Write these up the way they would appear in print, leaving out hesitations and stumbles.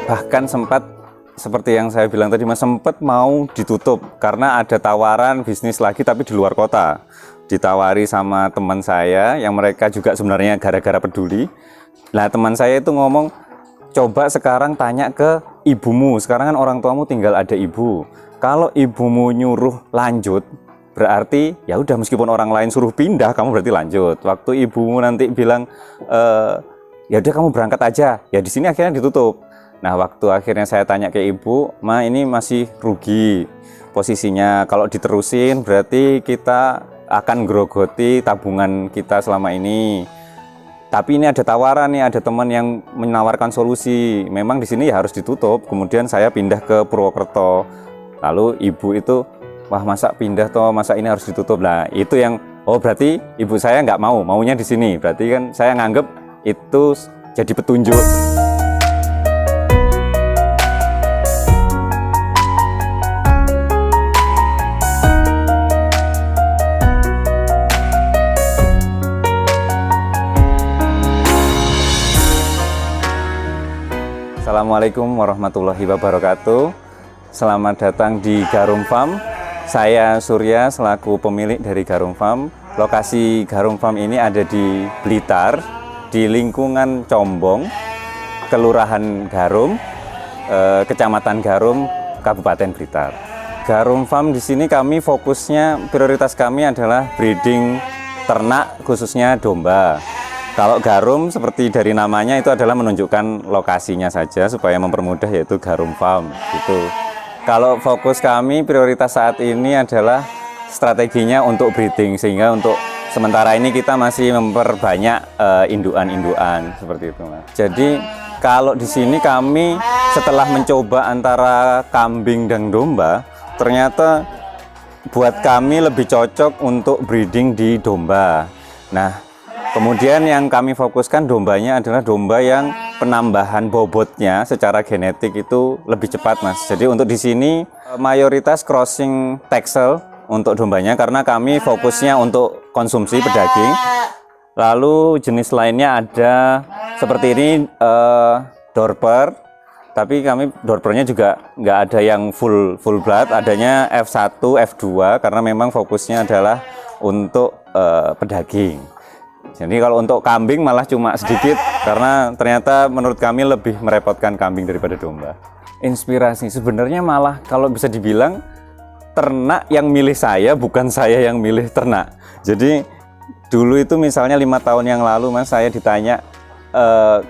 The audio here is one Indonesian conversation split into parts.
bahkan sempat seperti yang saya bilang tadi Mas, sempat mau ditutup karena ada tawaran bisnis lagi tapi di luar kota. Ditawari sama teman saya yang mereka juga sebenarnya gara-gara peduli. Nah, teman saya itu ngomong, coba sekarang tanya ke ibumu, sekarang kan orang tuamu tinggal ada ibu. Kalau ibumu nyuruh lanjut, berarti ya udah, meskipun orang lain suruh pindah, kamu berarti lanjut. Waktu ibumu nanti bilang ya udah kamu berangkat aja, ya di sini akhirnya ditutup. Nah, waktu akhirnya saya tanya ke ibu, Ma, ini masih rugi posisinya. Kalau diterusin berarti kita akan grogoti tabungan kita selama ini. Tapi ini ada tawaran nih, ada teman yang menawarkan solusi. Memang di sini ya harus ditutup. Kemudian saya pindah ke Purwokerto. Lalu ibu itu, wah masa pindah toh, masa ini harus ditutup. Nah, itu yang, oh berarti ibu saya nggak mau, maunya di sini. Berarti kan saya nganggep itu jadi petunjuk. Assalamualaikum warahmatullahi wabarakatuh. Selamat datang di Garung Farm. Saya Surya selaku pemilik dari Garung Farm. Lokasi Garung Farm ini ada di Blitar, di lingkungan Combong, Kelurahan Garum, Kecamatan Garum, Kabupaten Blitar. Garung Farm di sini kami fokusnya, prioritas kami adalah breeding ternak, khususnya domba. Kalau Garum seperti dari namanya itu adalah menunjukkan lokasinya saja supaya mempermudah, yaitu Garum Farm gitu. Kalau fokus kami prioritas saat ini adalah strateginya untuk breeding, sehingga untuk sementara ini kita masih memperbanyak induan-induan seperti itu, Mas. Jadi kalau di sini kami setelah mencoba antara kambing dan domba, ternyata buat kami lebih cocok untuk breeding di domba. Nah, kemudian yang kami fokuskan dombanya adalah domba yang penambahan bobotnya secara genetik itu lebih cepat, Mas. Jadi untuk di sini mayoritas crossing Texel untuk dombanya karena kami fokusnya untuk konsumsi pedaging. Lalu jenis lainnya ada seperti ini, Dorper. Tapi kami Dorpernya juga nggak ada yang full blood, adanya F1, F2 karena memang fokusnya adalah untuk pedaging. Jadi kalau untuk kambing malah cuma sedikit karena ternyata menurut kami lebih merepotkan kambing daripada domba. Inspirasi sebenarnya malah kalau bisa dibilang ternak yang milih saya, bukan saya yang milih ternak. Jadi dulu itu misalnya 5 tahun yang lalu, Mas, saya ditanya,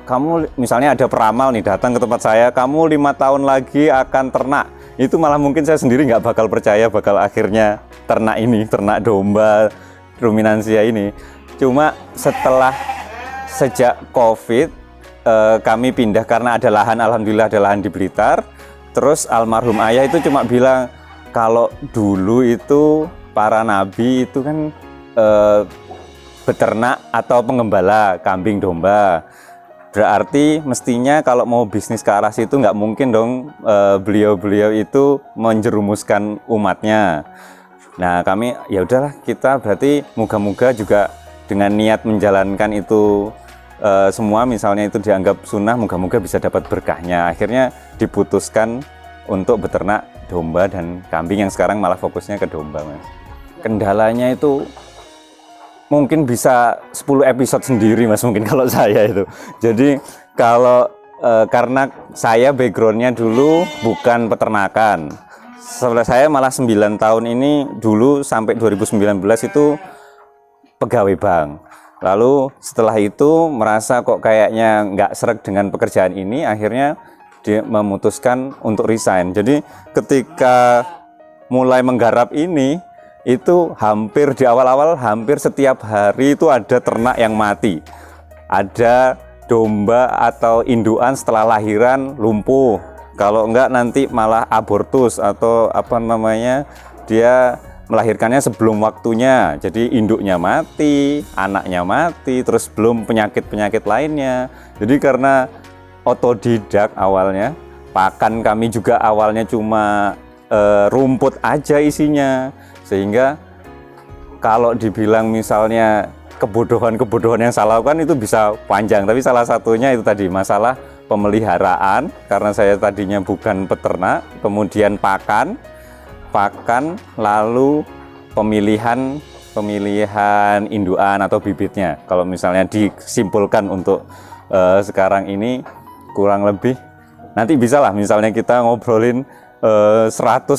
kamu misalnya ada peramal nih datang ke tempat saya, kamu 5 tahun lagi akan ternak. Itu malah mungkin saya sendiri nggak bakal percaya bakal akhirnya ternak ini, ternak domba, ruminansia ini. Cuma setelah sejak COVID kami pindah karena ada lahan, alhamdulillah ada lahan di Blitar. Terus almarhum ayah itu cuma bilang kalau dulu itu para nabi itu kan beternak atau pengembala kambing domba. Berarti mestinya kalau mau bisnis ke arah situ nggak mungkin dong beliau-beliau itu menjerumuskan umatnya. Nah, kami ya udahlah, kita berarti moga-moga juga dengan niat menjalankan itu semua, misalnya itu dianggap sunnah, moga-moga bisa dapat berkahnya. Akhirnya diputuskan untuk beternak domba dan kambing yang sekarang malah fokusnya ke domba, Mas. Kendalanya itu mungkin bisa 10 episode sendiri, Mas, mungkin kalau saya itu. Jadi kalau karena saya backgroundnya dulu bukan peternakan. Setelah saya malah 9 tahun ini dulu sampai 2019 itu pegawai bank. Lalu setelah itu merasa kok kayaknya nggak sreg dengan pekerjaan ini, akhirnya dia memutuskan untuk resign. Jadi ketika mulai menggarap ini, itu hampir di awal-awal hampir setiap hari itu ada ternak yang mati. Ada domba atau induan setelah lahiran lumpuh. Kalau enggak nanti malah abortus atau apa namanya, dia melahirkannya sebelum waktunya, jadi induknya mati, anaknya mati, terus belum penyakit-penyakit lainnya. Jadi karena otodidak awalnya, pakan kami juga awalnya cuma rumput aja isinya, sehingga kalau dibilang misalnya kebodohan-kebodohan yang saya lakukan itu bisa panjang, tapi salah satunya itu tadi masalah pemeliharaan karena saya tadinya bukan peternak, kemudian pakan, lalu pemilihan indukan atau bibitnya. Kalau misalnya disimpulkan untuk sekarang ini kurang lebih, nanti bisa lah misalnya kita ngobrolin 100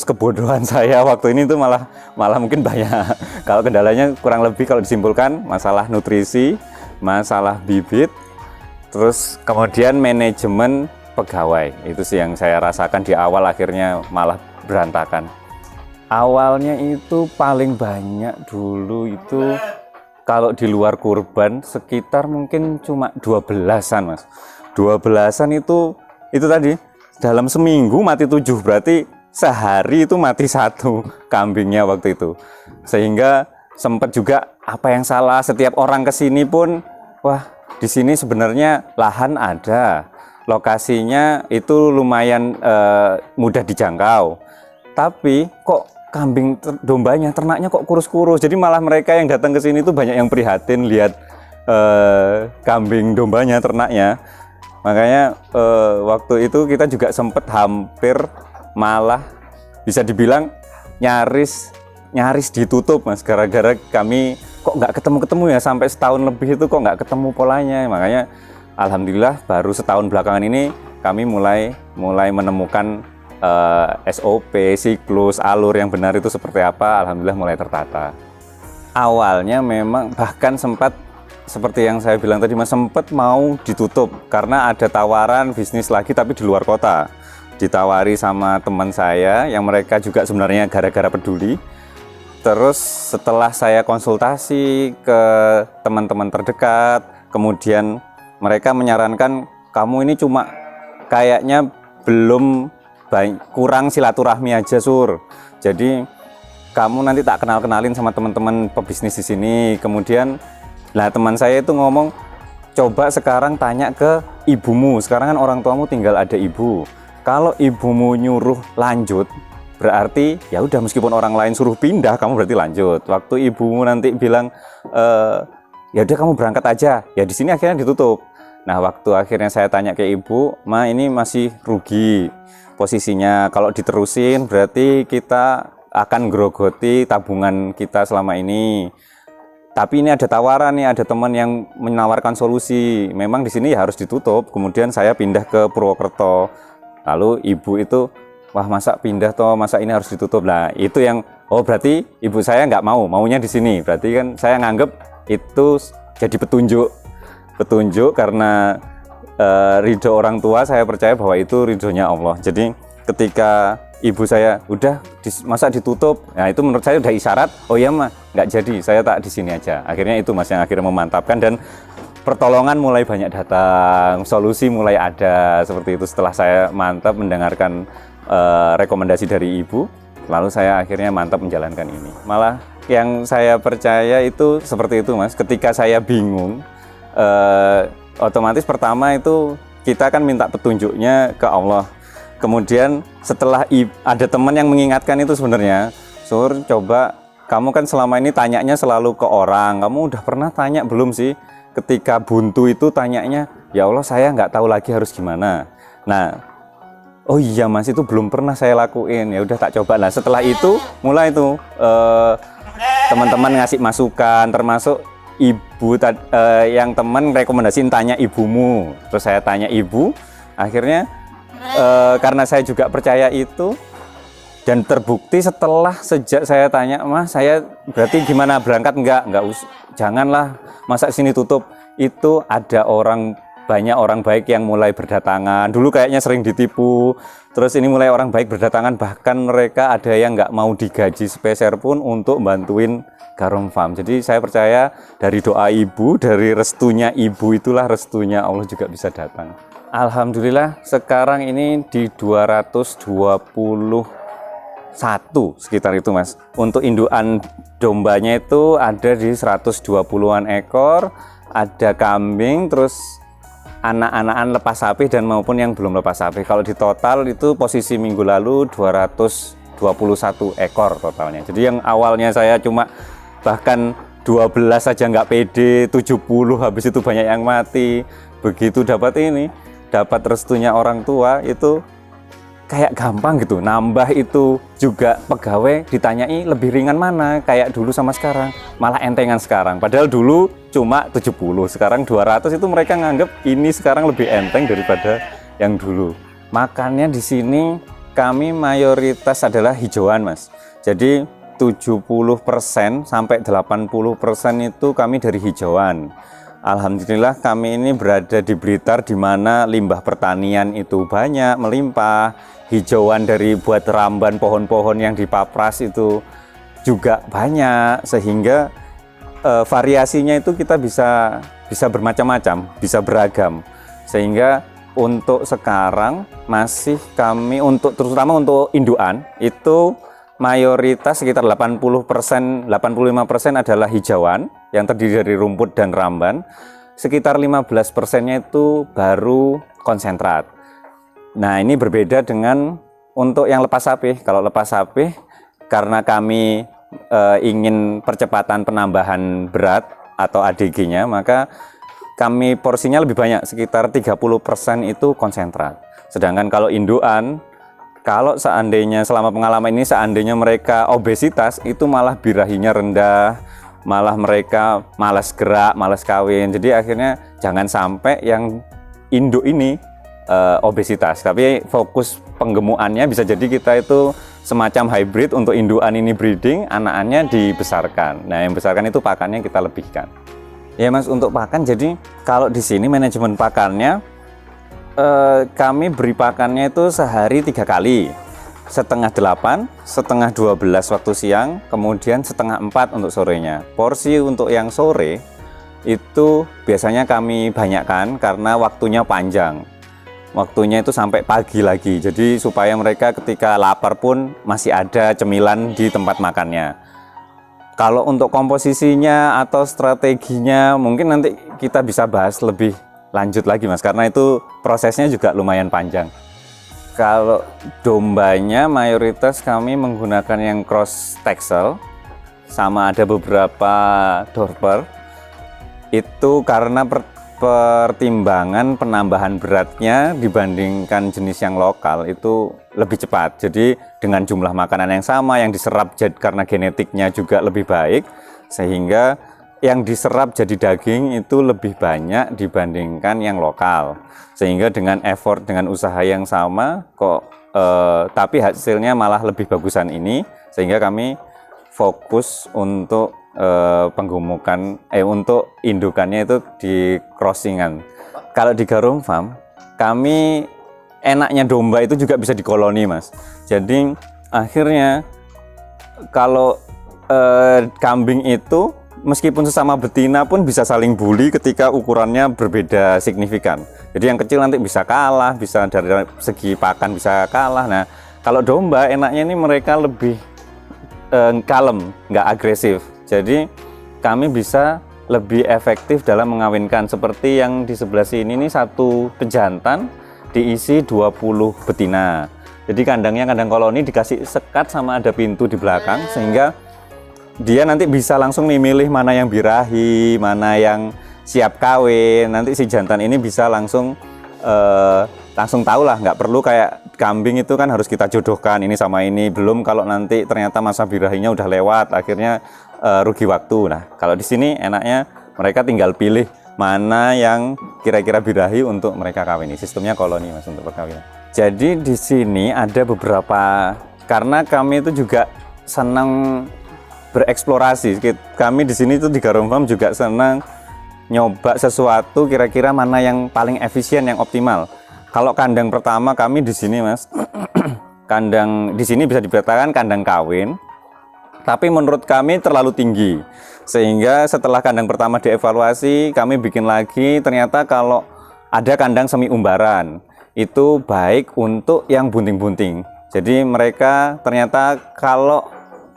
kebodohan saya waktu ini, itu malah mungkin banyak. Kalau kendalanya kurang lebih kalau disimpulkan masalah nutrisi, masalah bibit, terus kemudian manajemen pegawai. Itu sih yang saya rasakan di awal, akhirnya malah berantakan. Awalnya itu paling banyak dulu itu kalau di luar kurban sekitar mungkin cuma 12-an Mas. 12-an itu tadi dalam seminggu mati 7, berarti sehari itu mati 1 kambingnya waktu itu. Sehingga sempat juga apa yang salah, setiap orang kesini pun, wah di sini sebenarnya lahan ada, lokasinya itu lumayan mudah dijangkau, tapi kok kambing dombanya, ternaknya kok kurus-kurus. Jadi malah mereka yang datang ke sini tuh banyak yang prihatin lihat kambing dombanya, ternaknya. Makanya waktu itu kita juga sempat hampir, malah bisa dibilang nyaris ditutup Mas, gara-gara kami kok nggak ketemu ya, sampai setahun lebih itu kok nggak ketemu polanya. Makanya alhamdulillah baru setahun belakangan ini kami mulai menemukan SOP, siklus, alur yang benar itu seperti apa. Alhamdulillah mulai tertata. Awalnya memang bahkan sempat seperti yang saya bilang tadi Mas, sempat mau ditutup karena ada tawaran bisnis lagi tapi di luar kota. Ditawari sama teman saya yang mereka juga sebenarnya gara-gara peduli. Terus setelah saya konsultasi ke teman-teman terdekat, kemudian mereka menyarankan, kamu ini cuma kayaknya kurang silaturahmi aja Sur. Jadi kamu nanti tak kenalin sama teman-teman pebisnis di sini. Kemudian teman saya itu ngomong, coba sekarang tanya ke ibumu. Sekarang kan orang tuamu tinggal ada ibu. Kalau ibumu nyuruh lanjut, berarti ya udah, meskipun orang lain suruh pindah, kamu berarti lanjut. Waktu ibumu nanti bilang ya udah kamu berangkat aja, ya di sini akhirnya ditutup. Nah, waktu akhirnya saya tanya ke ibu, Ma ini masih rugi posisinya, kalau diterusin berarti kita akan grogoti tabungan kita selama ini. Tapi ini ada tawaran nih, ada teman yang menawarkan solusi. Memang di sini ya harus ditutup. Kemudian saya pindah ke Purwokerto. Lalu ibu itu, wah masa pindah toh, masa ini harus ditutup. Nah itu yang, oh berarti ibu saya nggak maunya di sini. Berarti kan saya nganggep itu jadi petunjuk karena ridho orang tua, saya percaya bahwa itu ridhonya Allah. Jadi ketika ibu saya udah masa ditutup, nah itu menurut saya udah isyarat, oh iya mah nggak jadi, saya tak di sini aja. Akhirnya itu Mas yang akhirnya memantapkan, dan pertolongan mulai banyak datang, solusi mulai ada seperti itu setelah saya mantap mendengarkan rekomendasi dari ibu. Lalu saya akhirnya mantap menjalankan ini. Malah yang saya percaya itu seperti itu Mas, ketika saya bingung, otomatis pertama itu kita kan minta petunjuknya ke Allah. Kemudian setelah ada teman yang mengingatkan itu sebenarnya, Sur, coba kamu kan selama ini tanyanya selalu ke orang, kamu udah pernah tanya belum sih? Ketika buntu itu tanyanya, ya Allah saya nggak tahu lagi harus gimana. Nah, oh iya Mas, itu belum pernah saya lakuin, ya udah tak coba. Nah setelah itu mulai itu teman-teman ngasih masukan, termasuk ibu yang teman rekomendasiin tanya ibumu. Terus saya tanya ibu, akhirnya karena saya juga percaya itu, dan terbukti sejak saya tanya, Mas saya berarti gimana, berangkat enggak janganlah, masa sini tutup. Itu ada banyak orang baik yang mulai berdatangan. Dulu kayaknya sering ditipu, terus ini mulai orang baik berdatangan, bahkan mereka ada yang nggak mau digaji sepeser pun untuk bantuin Garong Farm. Jadi saya percaya dari doa ibu, dari restunya ibu, itulah restunya Allah juga bisa datang. Alhamdulillah sekarang ini di 221 sekitar itu Mas. Untuk indukan dombanya itu ada di 120-an ekor, ada kambing, terus anak-anakan lepas sapi dan maupun yang belum lepas sapi. Kalau di total itu posisi minggu lalu 221 ekor totalnya. Jadi yang awalnya saya cuma bahkan 12 saja nggak pede, 70 habis itu banyak yang mati. Begitu dapat ini, dapat restunya orang tua itu kayak gampang gitu. Nambah itu juga pegawai ditanyai lebih ringan mana, kayak dulu sama sekarang, malah entengan sekarang. Padahal dulu cuma 70, sekarang 200, itu mereka nganggap ini sekarang lebih enteng daripada yang dulu. Makannya di sini kami mayoritas adalah hijauan, Mas. Jadi 70% sampai 80% itu kami dari hijauan. Alhamdulillah kami ini berada di Blitar, di mana limbah pertanian itu banyak, melimpah. Hijauan dari buat ramban pohon-pohon yang dipapras itu juga banyak, sehingga variasinya itu kita bisa bermacam-macam, bisa beragam. Sehingga untuk sekarang masih kami terutama untuk indukan itu mayoritas sekitar 80%, 85% adalah hijauan yang terdiri dari rumput dan ramban. Sekitar 15%-nya itu baru konsentrat. Nah, ini berbeda dengan untuk yang lepas sapih. Kalau lepas sapih, karena kami ingin percepatan penambahan berat atau ADG-nya, maka kami porsinya lebih banyak, sekitar 30% itu konsentrat. Sedangkan kalau indukan, kalau seandainya selama pengalaman ini seandainya mereka obesitas, itu malah birahinya rendah, malah mereka malas gerak, malas kawin. Jadi akhirnya jangan sampai yang induk ini obesitas, tapi fokus penggemukannya bisa jadi kita itu semacam hybrid untuk indukan ini breeding, anakannya dibesarkan. Nah, yang besarkan itu pakannya kita lebihkan. Ya Mas, untuk pakan, jadi kalau di sini manajemen pakannya kami beri pakannya itu sehari 3 kali, setengah 8, setengah 12 waktu siang, kemudian setengah 4 untuk sorenya. Porsi untuk yang sore itu biasanya kami banyakkan karena waktunya panjang. Waktunya itu sampai pagi lagi, jadi supaya mereka ketika lapar pun masih ada cemilan di tempat makannya. Kalau untuk komposisinya atau strateginya mungkin nanti kita bisa bahas lebih lanjut lagi Mas, karena itu prosesnya juga lumayan panjang. Kalau dombanya mayoritas kami menggunakan yang cross texel, sama ada beberapa Dorper. Itu karena pertimbangan penambahan beratnya dibandingkan jenis yang lokal itu lebih cepat. Jadi dengan jumlah makanan yang sama, yang diserap karena genetiknya juga lebih baik, sehingga yang diserap jadi daging itu lebih banyak dibandingkan yang lokal. Sehingga dengan effort, dengan usaha yang sama tapi hasilnya malah lebih bagusan ini, sehingga kami fokus untuk penggemukan untuk indukannya itu di crossingan. Kalau di Garum Farm kami enaknya domba itu juga bisa dikoloni Mas. Jadi akhirnya kalau kambing itu meskipun sesama betina pun bisa saling bully ketika ukurannya berbeda signifikan. Jadi yang kecil nanti bisa kalah, bisa dari segi pakan bisa kalah. Nah, kalau domba enaknya ini mereka lebih kalem, nggak agresif. Jadi kami bisa lebih efektif dalam mengawinkan. Seperti yang di sebelah sini ini satu pejantan diisi 20 betina. Jadi kandangnya kandang koloni, dikasih sekat sama ada pintu di belakang, sehingga dia nanti bisa langsung nih milih mana yang birahi, mana yang siap kawin. Nanti si jantan ini bisa langsung tahu lah, nggak perlu kayak kambing itu kan harus kita jodohkan ini sama ini. Belum kalau nanti ternyata masa birahinya udah lewat, akhirnya rugi waktu. Nah, kalau di sini enaknya mereka tinggal pilih mana yang kira-kira birahi untuk mereka kawini. Sistemnya koloni Mas untuk perkawinan. Jadi di sini ada beberapa, karena kami itu juga senang bereksplorasi. Kami di sini tuh di Garum Farm juga senang nyoba sesuatu kira-kira mana yang paling efisien, yang optimal. Kalau kandang pertama kami di sini Mas, kandang di sini bisa dikatakan kandang kawin, tapi menurut kami terlalu tinggi. Sehingga setelah kandang pertama dievaluasi, kami bikin lagi, ternyata kalau ada kandang semi umbaran, itu baik untuk yang bunting-bunting. Jadi mereka ternyata kalau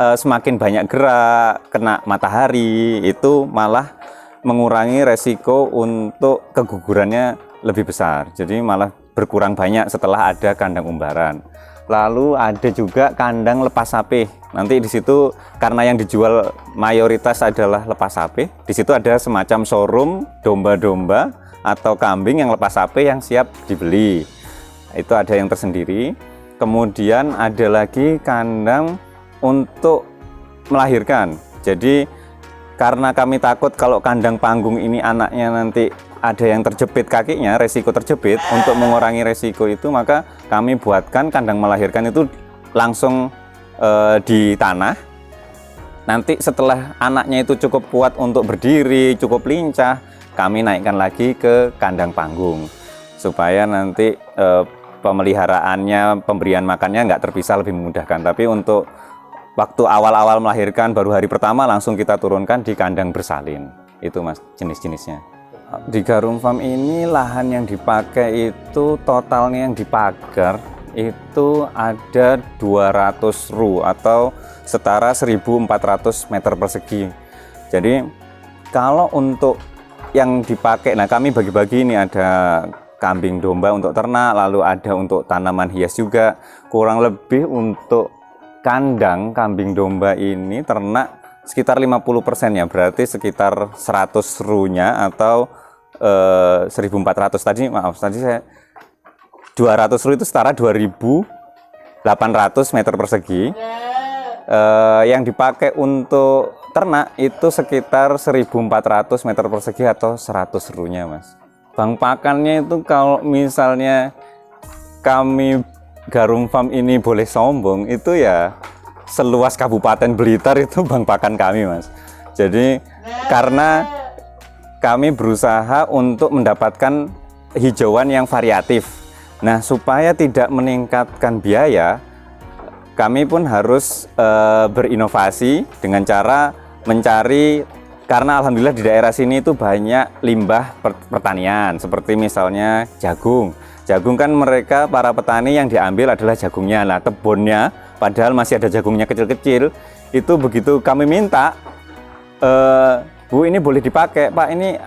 semakin banyak gerak, kena matahari, itu malah mengurangi resiko untuk kegugurannya lebih besar. Jadi malah berkurang banyak setelah ada kandang umbaran. Lalu ada juga kandang lepas sapih. Nanti di situ karena yang dijual mayoritas adalah lepas sapih, di situ ada semacam showroom domba-domba atau kambing yang lepas sapi yang siap dibeli. Itu ada yang tersendiri. Kemudian ada lagi kandang untuk melahirkan. Jadi karena kami takut kalau kandang panggung ini anaknya nanti ada yang terjepit kakinya, resiko terjepit, untuk mengurangi resiko itu maka kami buatkan kandang melahirkan itu langsung di tanah. Nanti setelah anaknya itu cukup kuat untuk berdiri, cukup lincah, kami naikkan lagi ke kandang panggung supaya nanti pemeliharaannya, pemberian makannya nggak terpisah, lebih memudahkan. Tapi untuk waktu awal-awal melahirkan, baru hari pertama langsung kita turunkan di kandang bersalin. Itu Mas jenis-jenisnya. Di Garum Farm ini lahan yang dipakai itu totalnya yang dipagar itu ada 200 ru atau setara 1.400 meter persegi. Jadi kalau untuk yang dipakai, nah kami bagi-bagi ini ada kambing domba untuk ternak, lalu ada untuk tanaman hias juga. Kurang lebih untuk kandang kambing domba ini ternak sekitar 50% ya, berarti sekitar 100 ru-nya atau 1.400 tadi, maaf tadi saya 200 ru itu setara 2.800 meter persegi. Yang dipakai untuk ternak itu sekitar 1.400 meter persegi atau 100 ru-nya Mas. Bank pakannya itu kalau misalnya kami Garum Farm ini boleh sombong, itu ya seluas Kabupaten Blitar itu bank pakan kami Mas. Jadi karena kami berusaha untuk mendapatkan hijauan yang variatif. Nah, supaya tidak meningkatkan biaya, kami pun harus berinovasi dengan cara mencari, karena alhamdulillah di daerah sini itu banyak limbah pertanian, seperti misalnya jagung. Jagung kan mereka, para petani yang diambil adalah jagungnya. Nah, kebunnya, padahal masih ada jagungnya kecil-kecil, itu begitu kami minta, Bu ini boleh dipakai, Pak ini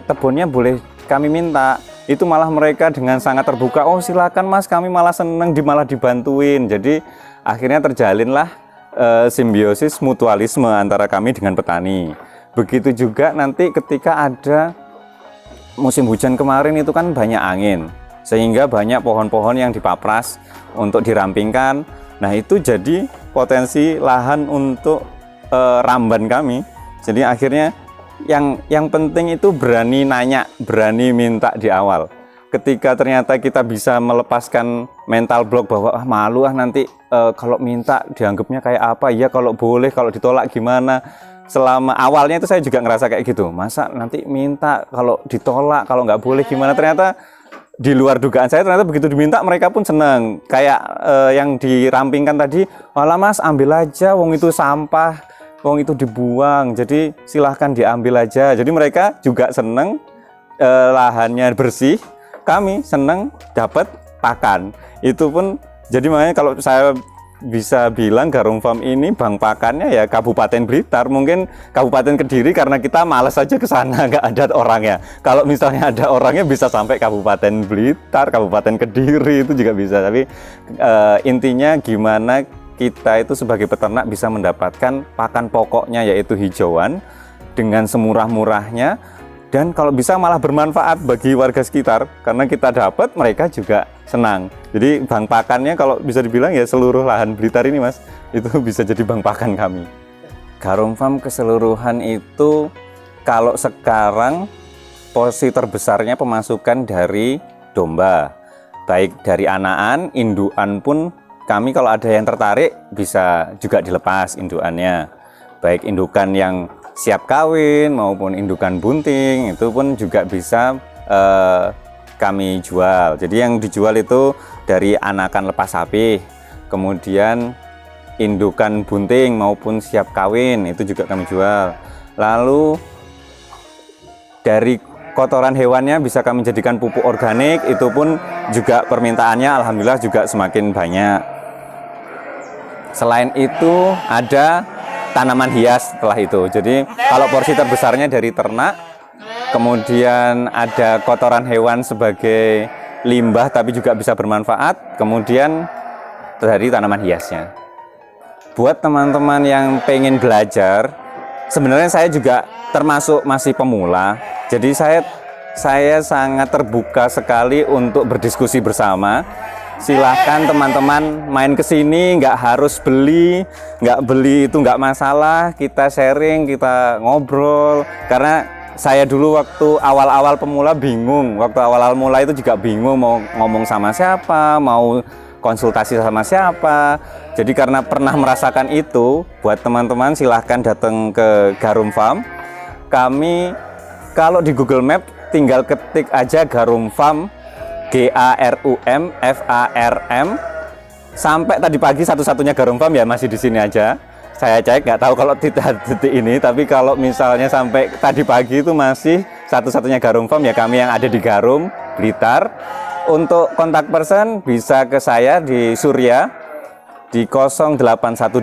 kebunnya boleh kami minta. Itu malah mereka dengan sangat terbuka, oh silakan Mas, kami malah seneng malah dibantuin. Jadi akhirnya terjalinlah simbiosis mutualisme antara kami dengan petani. Begitu juga nanti ketika ada musim hujan kemarin itu kan banyak angin, sehingga banyak pohon-pohon yang dipapras untuk dirampingkan. Nah itu jadi potensi lahan untuk ramban kami. Jadi akhirnya yang penting itu berani nanya, berani minta di awal. Ketika ternyata kita bisa melepaskan mental block bahwa malu nanti kalau minta dianggapnya kayak apa, ya kalau boleh, kalau ditolak gimana. Selama awalnya itu saya juga ngerasa kayak gitu, masa nanti minta kalau ditolak, kalau nggak boleh gimana. Ternyata di luar dugaan saya, ternyata begitu diminta mereka pun seneng. Kayak yang dirampingkan tadi, malah Mas ambil aja, wong itu sampah, wong itu dibuang, jadi silahkan diambil aja. Jadi mereka juga seneng, lahannya bersih, kami seneng dapat pakan. Itu pun jadi makanya kalau saya bisa bilang Garum Farm ini bank pakannya ya Kabupaten Blitar. Mungkin Kabupaten Kediri karena kita malas aja ke sana, nggak ada orangnya. Kalau misalnya ada orangnya bisa sampai Kabupaten Blitar, Kabupaten Kediri itu juga bisa. Tapi intinya gimana kita itu sebagai peternak bisa mendapatkan pakan pokoknya yaitu hijauan dengan semurah-murahnya, dan kalau bisa malah bermanfaat bagi warga sekitar, karena kita dapat, mereka juga senang. Jadi bank pakannya kalau bisa dibilang ya seluruh lahan Blitar ini Mas, itu bisa jadi bank pakan kami. Garum Farm keseluruhan itu kalau sekarang posisi terbesarnya pemasukan dari domba, baik dari anakan, indukan pun kami kalau ada yang tertarik bisa juga dilepas indukannya, baik indukan yang siap kawin maupun indukan bunting, itu pun juga bisa kami jual. Jadi yang dijual itu dari anakan lepas sapi, kemudian indukan bunting maupun siap kawin itu juga kami jual. Lalu dari kotoran hewannya bisa kami jadikan pupuk organik, itu pun juga permintaannya alhamdulillah juga semakin banyak. Selain itu ada tanaman hias setelah itu. Jadi kalau porsi terbesarnya dari ternak, kemudian ada kotoran hewan sebagai limbah tapi juga bisa bermanfaat, kemudian dari tanaman hiasnya. Buat teman-teman yang pengen belajar, sebenarnya saya juga termasuk masih pemula, jadi saya saya sangat terbuka sekali untuk berdiskusi bersama. Silahkan teman-teman main ke sini, nggak harus beli, nggak beli itu nggak masalah, kita sharing, kita ngobrol. Karena saya dulu waktu awal-awal pemula bingung, waktu awal-awal mulai itu juga bingung mau ngomong sama siapa, mau konsultasi sama siapa. Jadi karena pernah merasakan itu, buat teman-teman silahkan datang ke Garum Farm. Kami kalau di Google Map tinggal ketik aja Garum Farm, GARUMFARM. Sampai tadi pagi satu-satunya Garum Farm ya masih di sini aja. Saya cek, nggak tahu kalau detik ini, tapi kalau misalnya sampai tadi pagi itu masih satu-satunya Garum Farm ya kami yang ada di Garum, Blitar. Untuk kontak person bisa ke saya di Surya di 0812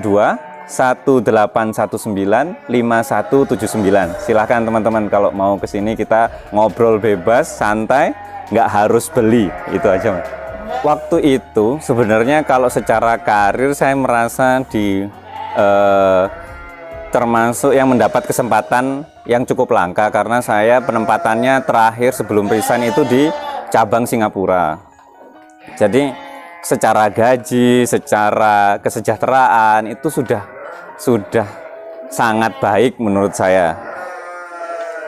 1819 5179. Silahkan teman-teman kalau mau ke sini kita ngobrol bebas, santai. Nggak harus beli, itu aja Mas. Waktu itu sebenarnya kalau secara karir saya merasa termasuk yang mendapat kesempatan yang cukup langka karena saya penempatannya terakhir sebelum resign itu di cabang Singapura. Jadi secara gaji, secara kesejahteraan itu sudah sangat baik menurut saya.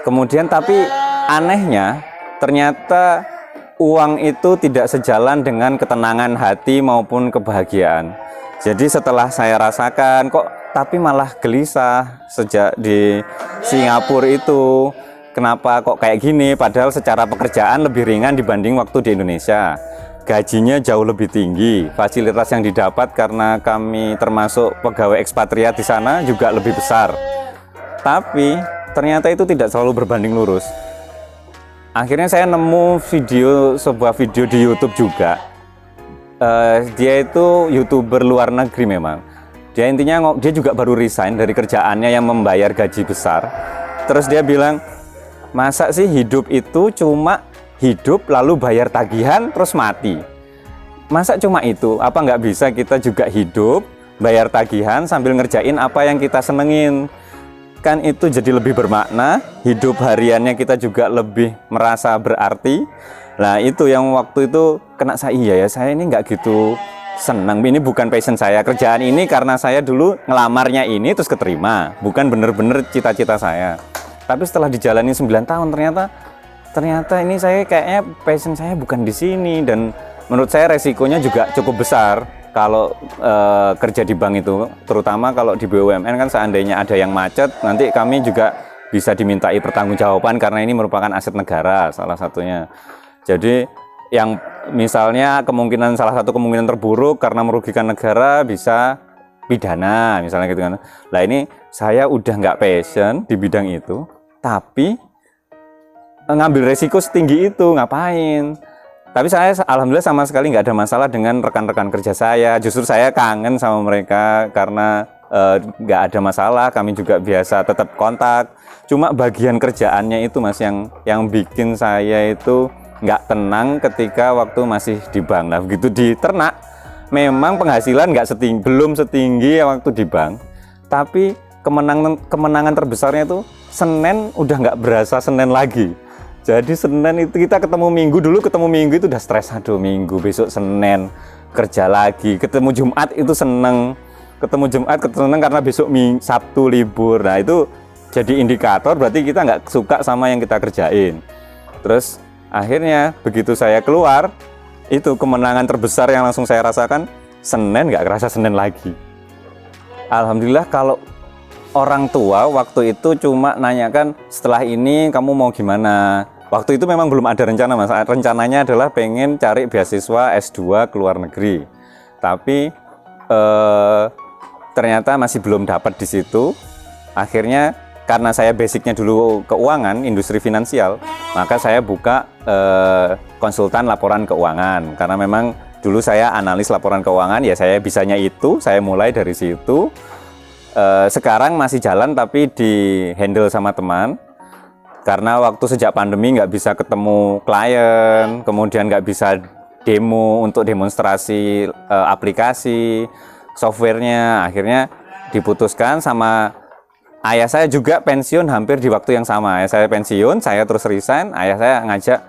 Kemudian tapi anehnya ternyata uang itu tidak sejalan dengan ketenangan hati maupun kebahagiaan. Jadi setelah saya rasakan kok tapi malah gelisah sejak di Singapura itu. Kenapa kok kayak gini? Padahal secara pekerjaan lebih ringan dibanding waktu di Indonesia. Gajinya jauh lebih tinggi. Fasilitas yang didapat karena kami termasuk pegawai ekspatriat di sana juga lebih besar. Tapi ternyata itu tidak selalu berbanding lurus. Akhirnya saya nemu sebuah video di YouTube juga. Dia itu YouTuber luar negeri memang. Dia intinya dia juga baru resign dari kerjaannya yang membayar gaji besar. Terus dia bilang, masa sih hidup itu cuma hidup lalu bayar tagihan terus mati? Masa cuma itu? Apa nggak bisa kita juga hidup, bayar tagihan sambil ngerjain apa yang kita senengin? Kan itu jadi lebih bermakna, hidup hariannya kita juga lebih merasa berarti. Nah itu yang waktu itu kena saya, iya ya saya ini nggak gitu senang, ini bukan passion saya, kerjaan ini karena saya dulu ngelamarnya ini terus keterima, bukan bener-bener cita-cita saya. Tapi setelah dijalani 9 tahun ternyata ini saya kayaknya passion saya bukan di sini, dan menurut saya resikonya juga cukup besar. Kalau kerja di bank itu, terutama kalau di BUMN kan seandainya ada yang macet, nanti kami juga bisa dimintai pertanggungjawaban karena ini merupakan aset negara salah satunya. Jadi yang misalnya salah satu kemungkinan terburuk karena merugikan negara bisa pidana misalnya gitu kan. Nah ini saya udah nggak passion di bidang itu, tapi ngambil resiko setinggi itu ngapain? Tapi saya alhamdulillah sama sekali nggak ada masalah dengan rekan-rekan kerja saya. Justru saya kangen sama mereka karena nggak ada masalah. Kami juga biasa tetap kontak. Cuma bagian kerjaannya itu Mas yang bikin saya itu nggak tenang ketika waktu masih di bank. Nah begitu di ternak, memang penghasilan belum setinggi waktu di bank. Tapi kemenangan terbesarnya itu Senin udah nggak berasa Senin lagi. Jadi Senin itu kita ketemu Minggu itu udah stres, aduh Minggu besok Senin kerja lagi, ketemu Jumat itu seneng, karena besok Sabtu libur. Nah itu jadi indikator berarti kita nggak suka sama yang kita kerjain. Terus akhirnya begitu saya keluar, itu kemenangan terbesar yang langsung saya rasakan, Senin nggak kerasa Senin lagi. Alhamdulillah kalau orang tua waktu itu cuma nanyakan setelah ini kamu mau gimana. Waktu itu memang belum ada rencana Mas. Rencananya adalah pengen cari beasiswa S2 ke luar negeri. Tapi ternyata masih belum dapat di situ. Akhirnya karena saya basicnya dulu keuangan, industri finansial, maka saya buka konsultan laporan keuangan. Karena memang dulu saya analis laporan keuangan, ya saya bisanya itu, saya mulai dari situ. Sekarang masih jalan tapi di handle sama teman, karena waktu sejak pandemi nggak bisa ketemu klien, kemudian nggak bisa demo untuk demonstrasi aplikasi softwarenya, akhirnya diputuskan sama ayah saya juga pensiun hampir di waktu yang sama. Ayah saya pensiun, saya terus resign. Ayah saya ngajak,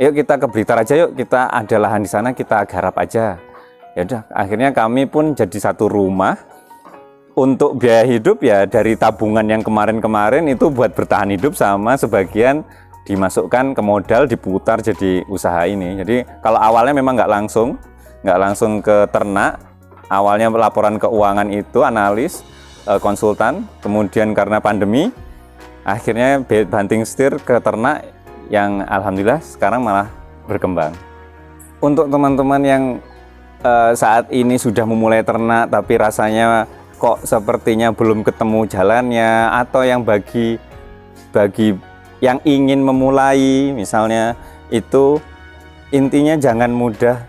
yuk kita ke Blitar aja, yuk kita ada lahan di sana, kita garap aja. Ya udah, akhirnya kami pun jadi satu rumah. Untuk biaya hidup ya dari tabungan yang kemarin-kemarin itu buat bertahan hidup, sama sebagian dimasukkan ke modal, diputar jadi usaha ini. Jadi kalau awalnya memang nggak langsung ke ternak. Awalnya laporan keuangan itu analis, konsultan, kemudian karena pandemi akhirnya banting setir ke ternak yang alhamdulillah sekarang malah berkembang. Untuk teman-teman yang saat ini sudah memulai ternak tapi rasanya kok sepertinya belum ketemu jalannya, atau yang bagi yang ingin memulai misalnya, itu intinya jangan mudah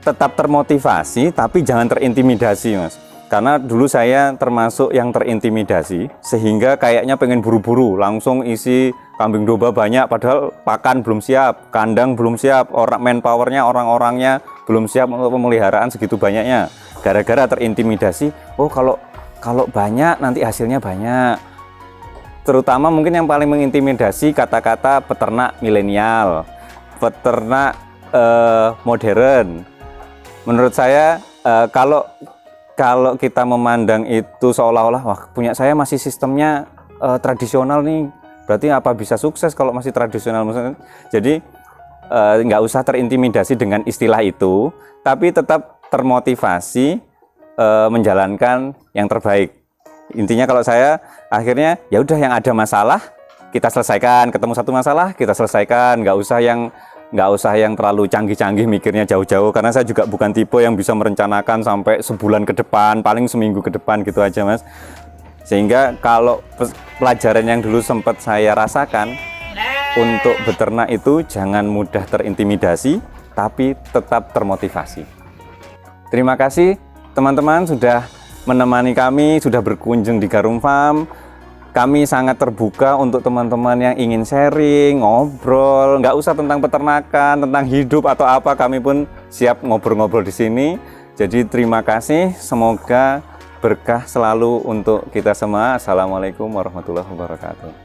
tetap termotivasi tapi jangan terintimidasi, Mas. Karena dulu saya termasuk yang terintimidasi sehingga kayaknya pengen buru-buru langsung isi kambing domba banyak, padahal pakan belum siap, kandang belum siap, manpowernya, orang-orangnya belum siap untuk pemeliharaan segitu banyaknya. Gara-gara terintimidasi, oh kalau banyak nanti hasilnya banyak. Terutama mungkin yang paling mengintimidasi kata-kata peternak milenial, peternak modern. Menurut saya kalau kita memandang itu seolah-olah wah punya saya masih sistemnya tradisional nih, berarti apa bisa sukses kalau masih tradisional. Jadi nggak usah terintimidasi dengan istilah itu, tapi tetap termotivasi menjalankan yang terbaik. Intinya kalau saya akhirnya ya udah, yang ada masalah kita selesaikan, ketemu satu masalah kita selesaikan, nggak usah yang terlalu canggih-canggih mikirnya jauh-jauh, karena saya juga bukan tipe yang bisa merencanakan sampai sebulan ke depan, paling seminggu ke depan gitu aja, Mas. Sehingga kalau pelajaran yang dulu sempat saya rasakan untuk beternak itu jangan mudah terintimidasi tapi tetap termotivasi. Terima kasih teman-teman sudah menemani kami, sudah berkunjung di Garum Farm. Kami sangat terbuka untuk teman-teman yang ingin sharing, ngobrol, nggak usah tentang peternakan, tentang hidup atau apa, kami pun siap ngobrol-ngobrol di sini. Jadi terima kasih, semoga berkah selalu untuk kita semua. Assalamualaikum warahmatullahi wabarakatuh.